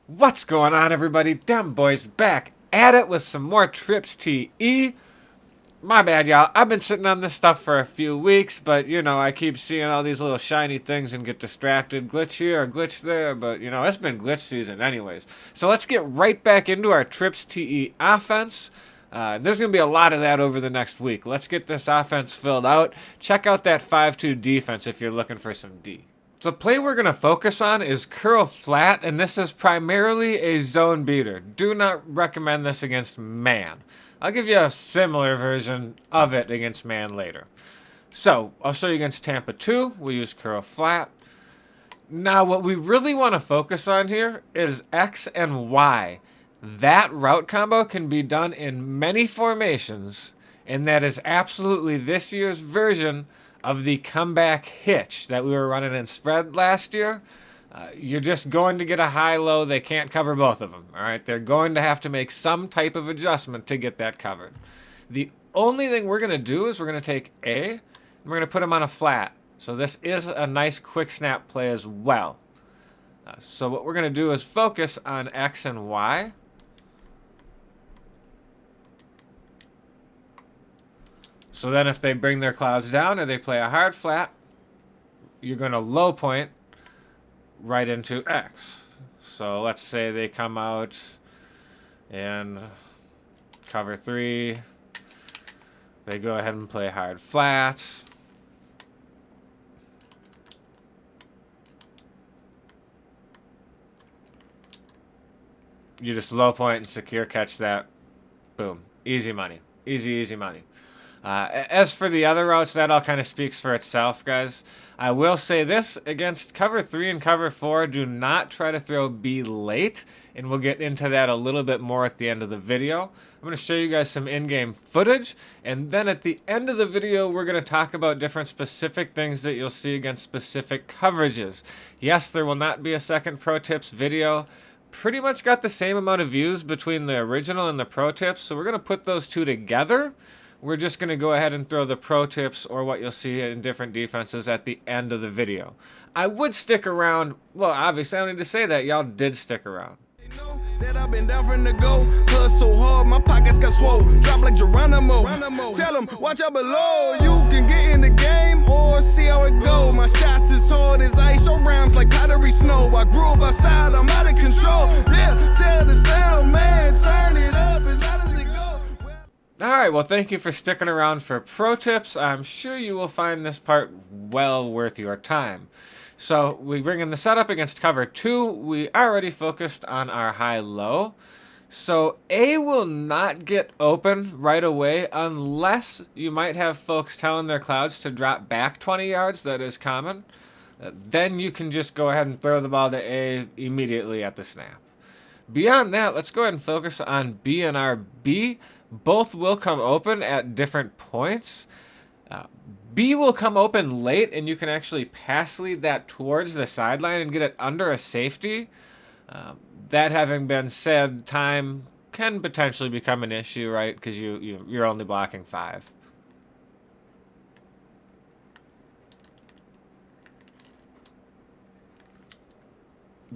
What's going on, everybody? Dem Boys back at it with some more Trips TE. My bad, y'all. I've been sitting on this stuff for a few weeks, but, you know, I keep seeing all these little shiny things and get distracted. Glitch here or glitch there, but, you know, it's been glitch season anyways. So let's get right back into our Trips TE offense. There's going to be a lot of that over the next week. Let's get this offense filled out. Check out that 5-2 defense if you're looking for some D. The play we're going to focus on is curl flat, and this is primarily a zone beater. Do not recommend this against man. I'll give you a similar version of it against man later. So, I'll show you against Tampa 2. We use curl flat. Now, what we really want to focus on here is X and Y. That route combo can be done in many formations, and that is absolutely this year's version of the comeback hitch that we were running in spread last year. You're just going to get a high-low. They can't cover both of them, all right? They're going to have to make some type of adjustment to get that covered. The only thing we're going to do is we're going to take A, and we're going to put them on a flat. So this is a nice quick snap play as well. So what we're going to do is focus on X and Y. So then if they bring their clouds down or they play a hard flat, you're going to low point right into X. So let's say they come out and cover 3. They go ahead and play hard flats. You just low point and secure catch that. Boom. Easy money. Easy, easy money. As for the other routes, that all kind of speaks for itself, guys. I will say this, against cover 3 and cover 4, do not try to throw B late, and we'll get into that a little bit more at the end of the video. I'm going to show you guys some in-game footage, and then at the end of the video, we're going to talk about different specific things that you'll see against specific coverages. Yes, there will not be a second Pro Tips video. Pretty much got the same amount of views between the original and the Pro Tips, so we're going to put those two together. We're just going to go ahead and throw the pro tips or what you'll see in different defenses at the end of the video. I would stick around. Well, obviously, I don't need to say that. Y'all did stick around. That I've been down from the go. Hustle hard, my pockets got swole. Drop like Geronimo. Tell them, watch out below. You can get in the game or see how it go. My shots is hard as ice. Your rhymes like powdery snow. I grew up outside, I'm out of control. Yeah, tell the sound man, turn it up as loud as it go. Alright, well, thank you for sticking around for pro tips. I'm sure you will find this part well worth your time. So we bring in the setup against cover 2. We already focused on our high-low. So A will not get open right away unless you might have folks telling their clouds to drop back 20 yards. That is common. Then you can just go ahead and throw the ball to A immediately at the snap. Beyond that, let's go ahead and focus on B and our B. Both will come open at different points. B will come open late, and you can actually pass lead that towards the sideline and get it under a safety. That having been said, time can potentially become an issue, right? Because you're only blocking 5.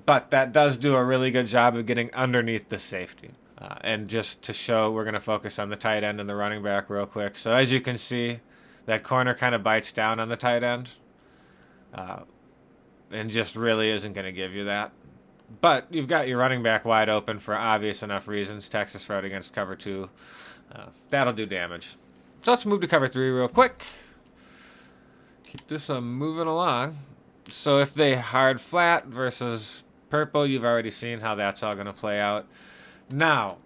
But that does do a really good job of getting underneath the safety. And just to show, we're going to focus on the tight end and the running back real quick. So as you can see, that corner kind of bites down on the tight end. And just really isn't going to give you that. But you've got your running back wide open for obvious enough reasons. Texas route against cover 2. That'll do damage. So let's move to cover 3 real quick. Keep this moving along. So if they hard flat versus purple, you've already seen how that's all going to play out. Now,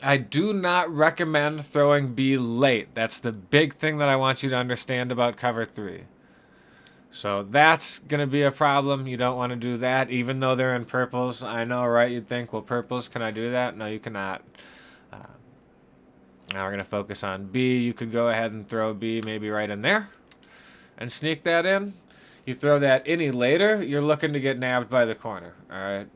I do not recommend throwing B late. That's the big thing that I want you to understand about cover 3. So that's going to be a problem. You don't want to do that, even though they're in purples. I know, right? You'd think, well, purples, can I do that? No, you cannot. Now we're going to focus on B. You could go ahead and throw B maybe right in there and sneak that in. You throw that any later, you're looking to get nabbed by the corner, all right?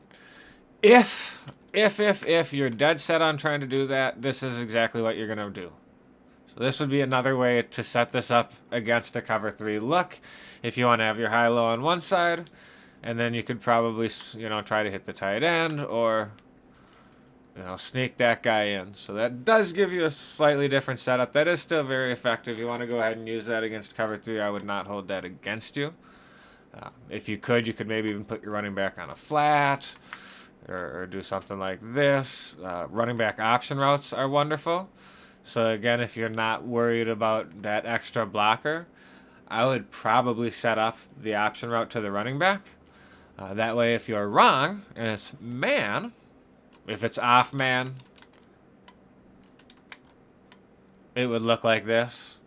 If you're dead set on trying to do that, this is exactly what you're going to do. So this would be another way to set this up against a cover 3 look. If you want to have your high-low on one side, and then you could probably, try to hit the tight end or, sneak that guy in. So that does give you a slightly different setup. That is still very effective. You want to go ahead and use that against cover 3. I would not hold that against you. If you could maybe even put your running back on a flat or do something like this. Running back option routes are wonderful. So again, if you're not worried about that extra blocker, I would probably set up the option route to the running back. That way, if you're wrong and it's man, if it's off man, it would look like this.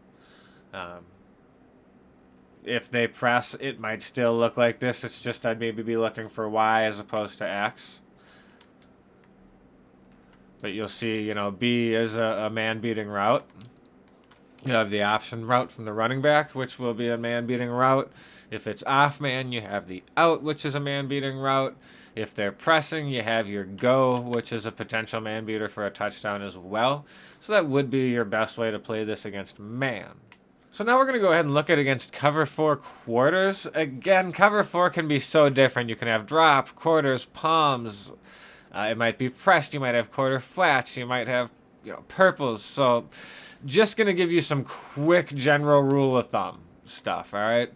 If they press, it might still look like this. It's just I'd maybe be looking for Y as opposed to X. But you'll see, B is a man-beating route. You have the option route from the running back, which will be a man-beating route. If it's off man, you have the out, which is a man-beating route. If they're pressing, you have your go, which is a potential man-beater for a touchdown as well. So that would be your best way to play this against man. So now we're going to go ahead and look at against cover 4 quarters. Again, cover 4 can be so different. You can have drop, quarters, palms. It might be pressed. You might have quarter flats. You might have, purples. So just going to give you some quick general rule of thumb stuff, all right?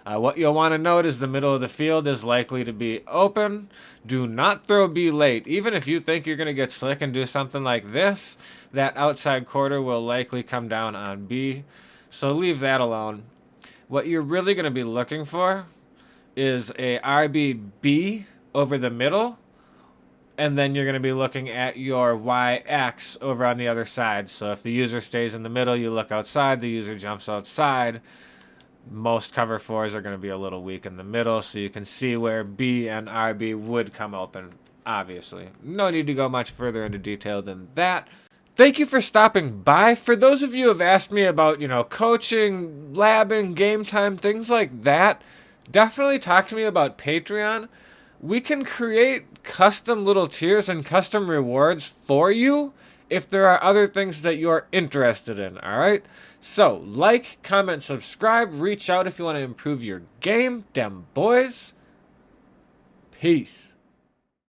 What you'll want to note is the middle of the field is likely to be open. Do not throw B late. Even if you think you're going to get slick and do something like this, that outside quarter will likely come down on B. So leave that alone. What you're really going to be looking for is a RBB over the middle, and then you're going to be looking at your YX over on the other side. So if the user stays in the middle, you look outside, the user jumps outside. Most cover 4s are going to be a little weak in the middle, so you can see where B and RB would come open, obviously. No need to go much further into detail than that. Thank you for stopping by. For those of you who have asked me about, coaching, labbing, game time, things like that, definitely talk to me about Patreon. We can create custom little tiers and custom rewards for you if there are other things that you're interested in, all right? So, like, comment, subscribe, reach out if you want to improve your game. Dem boys. Peace.